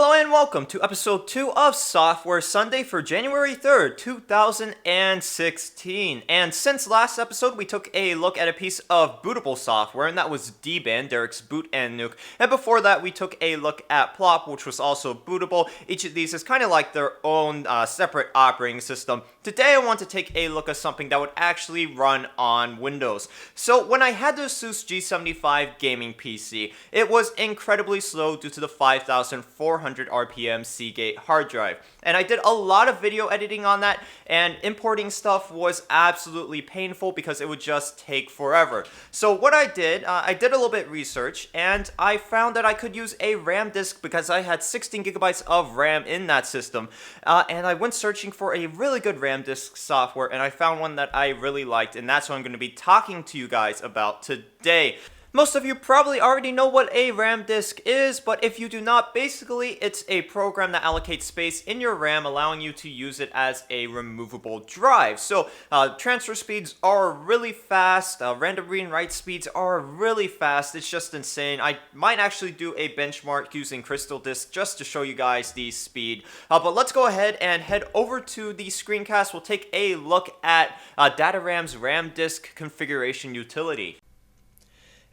Hello and welcome to episode 2 of Software Sunday for January 3rd, 2016. And since last episode, we took a look at a piece of bootable software, and that was Dban, Derek's Boot and Nuke. And before that, we took a look at Plop, which was also bootable. Each of these is kind of like their own separate operating system. Today, I want to take a look at something that would actually run on Windows. So when I had the ASUS G75 gaming PC, it was incredibly slow due to the 5,400 RPM Seagate hard drive. And I did a lot of video editing on that, and importing stuff was absolutely painful because it would just take forever. So what I did a little bit of research, and I found that I could use a RAM disk because I had 16 gigabytes of RAM in that system. And I went searching for a really good RAM disk software, and I found one that I really liked, and that's what I'm going to be talking to you guys about today. Most of you probably already know what a RAM disk is, but if you do not, basically it's a program that allocates space in your RAM, allowing you to use it as a removable drive. So transfer speeds are really fast, random read and write speeds are really fast, it's just insane. I might actually do a benchmark using Crystal Disk just to show you guys the speed. But let's go ahead and head over to the screencast. We'll take a look at DATARAM's RAM disk configuration utility.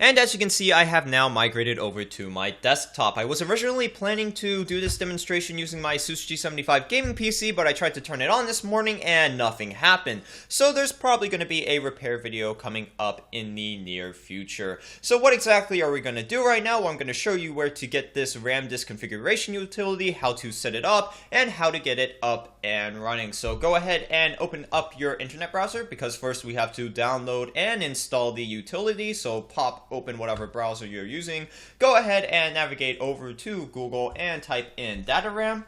And as you can see, I have now migrated over to my desktop. I was originally planning to do this demonstration using my ASUS G75 gaming PC, but I tried to turn it on this morning and nothing happened. So there's probably going to be a repair video coming up in the near future. So what exactly are we going to do right now? Well, I'm going to show you where to get this RAM disk configuration utility, how to set it up, and how to get it up and running. So go ahead and open up your internet browser, because first we have to download and install the utility. So open whatever browser you're using, go ahead and navigate over to Google and type in DATARAM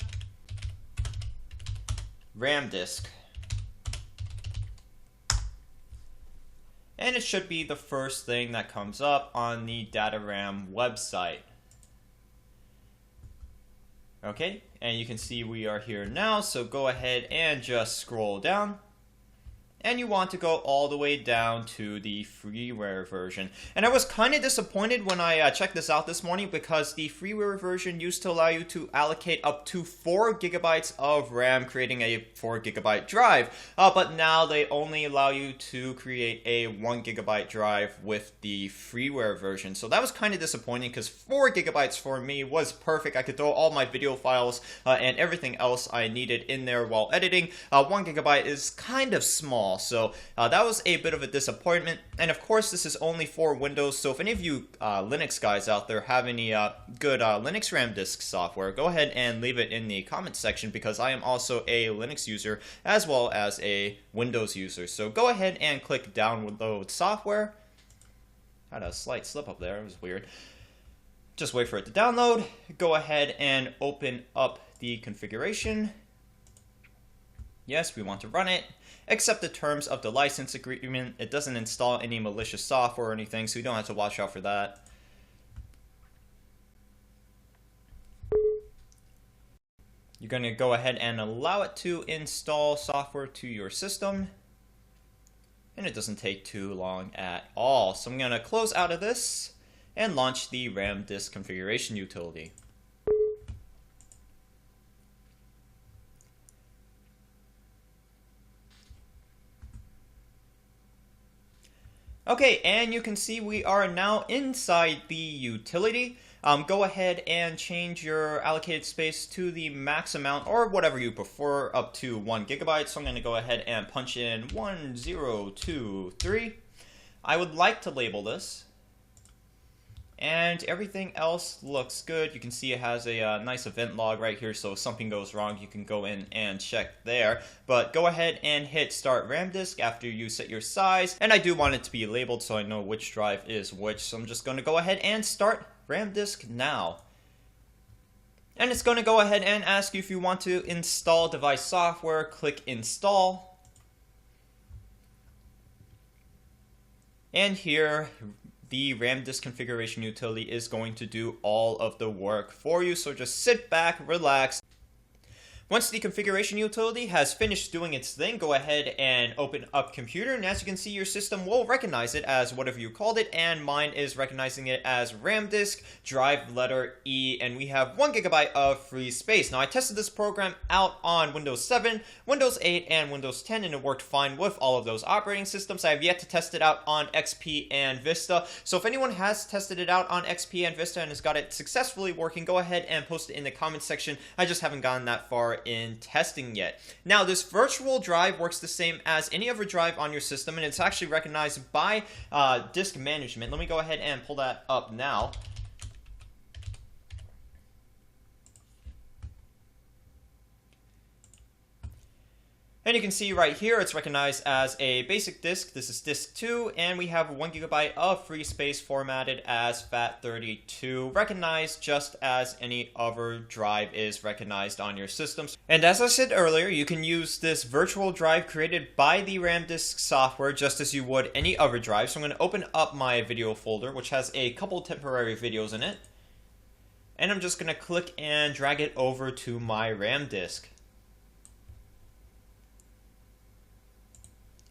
RAMDisk. And it should be the first thing that comes up on the DATARAM website. Okay, and you can see we are here now, so go ahead and just scroll down. And you want to go all the way down to the freeware version. And I was kind of disappointed when I checked this out this morning, because the freeware version used to allow you to allocate up to 4 gigabytes of RAM, creating a 4 gigabyte drive. But now they only allow you to create a 1 gigabyte drive with the freeware version. So that was kind of disappointing, because 4 gigabytes for me was perfect. I could throw all my video files and everything else I needed in there while editing. 1 gigabyte is kind of small. So that was a bit of a disappointment, and of course this is only for Windows, so if any of you Linux guys out there have any good Linux RAM disk software, go ahead and leave it in the comments section, because I am also a Linux user as well as a Windows user. So go ahead and click download software. Had a slight slip up there, it was weird. Just wait for it to download. Go ahead and open up the configuration. Yes, we want to run it. Accept the terms of the license agreement. It doesn't install any malicious software or anything, so you don't have to watch out for that. You're going to go ahead and allow it to install software to your system. And it doesn't take too long at all. So I'm going to close out of this and launch the RAM disk configuration utility. Okay, and you can see we are now inside the utility. Go ahead and change your allocated space to the max amount, or whatever you prefer, up to 1 gigabyte. So I'm going to go ahead and punch in 1023. I would like to label this. And everything else looks good. You can see it has a nice event log right here, so if something goes wrong, you can go in and check there. But go ahead and hit Start RAM Disk after you set your size. And I do want it to be labeled so I know which drive is which, so I'm just going to go ahead and Start RAM Disk now. And it's going to go ahead and ask you if you want to install device software. Click Install. And here, the RAM disk configuration utility is going to do all of the work for you, so just sit back, relax. Once the configuration utility has finished doing its thing, go ahead and open up computer, and as you can see, your system will recognize it as whatever you called it, and mine is recognizing it as RAM disk, drive letter E, and we have 1 GB of free space. Now I tested this program out on Windows 7, Windows 8, and Windows 10, and it worked fine with all of those operating systems. I have yet to test it out on XP and Vista, so if anyone has tested it out on XP and Vista and has got it successfully working, go ahead and post it in the comments section. I just haven't gotten that far in testing yet. Now, this virtual drive works the same as any other drive on your system, and it's actually recognized by disk management. Let me go ahead and pull that up now. And you can see right here, it's recognized as a basic disk. This is disk 2, and we have 1 GB of free space formatted as FAT32, recognized just as any other drive is recognized on your systems. And as I said earlier, you can use this virtual drive created by the RAMDisk software just as you would any other drive. So I'm going to open up my video folder, which has a couple temporary videos in it. And I'm just going to click and drag it over to my RAM disk.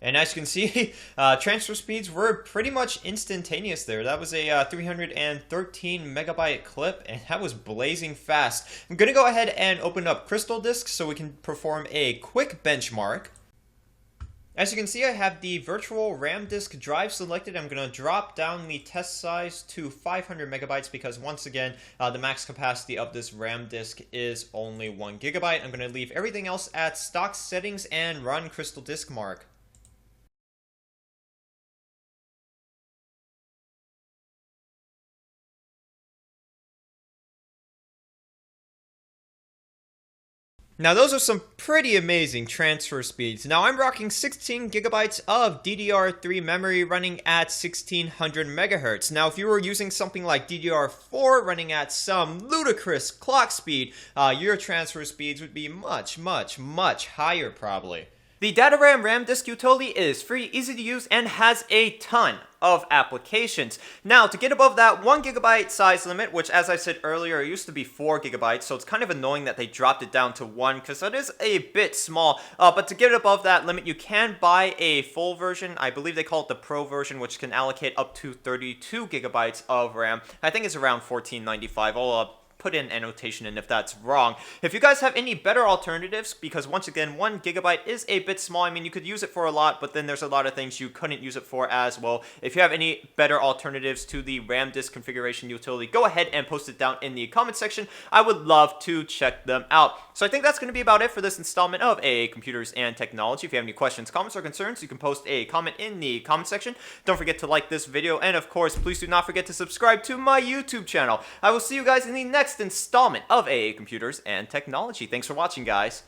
And as you can see, transfer speeds were pretty much instantaneous there. That was a 313 megabyte clip, and that was blazing fast. I'm going to go ahead and open up Crystal Disk so we can perform a quick benchmark. As you can see, I have the virtual RAM disk drive selected. I'm going to drop down the test size to 500 megabytes because once again, the max capacity of this RAM disk is only 1 gigabyte. I'm going to leave everything else at stock settings and run Crystal Disk Mark. Now those are some pretty amazing transfer speeds. Now I'm rocking 16 gigabytes of DDR3 memory running at 1600 megahertz. Now if you were using something like DDR4 running at some ludicrous clock speed, your transfer speeds would be much higher probably. The DATARAM RAMDisk utility is free, easy to use, and has a ton of applications. Now, to get above that 1 gigabyte size limit, which as I said earlier, it used to be 4 gigabytes, so it's kind of annoying that they dropped it down to 1, because that is a bit small. But to get above that limit, you can buy a full version. I believe they call it the Pro version, which can allocate up to 32 gigabytes of RAM. I think it's around $14.95. I'll put in annotation in if that's wrong. If you guys have any better alternatives, because once again, 1 gigabyte is a bit small. I mean, you could use it for a lot, but then there's a lot of things you couldn't use it for as well. If you have any better alternatives to the RAM disk configuration utility, go ahead and post it down in the comment section. I would love to check them out. So I think that's going to be about it for this installment of AA Computers and Technology. If you have any questions, comments, or concerns, you can post a comment in the comment section. Don't forget to like this video, and of course, please do not forget to subscribe to my YouTube channel. I will see you guys in the next installment of AA Computers and Technology. Thanks for watching, guys.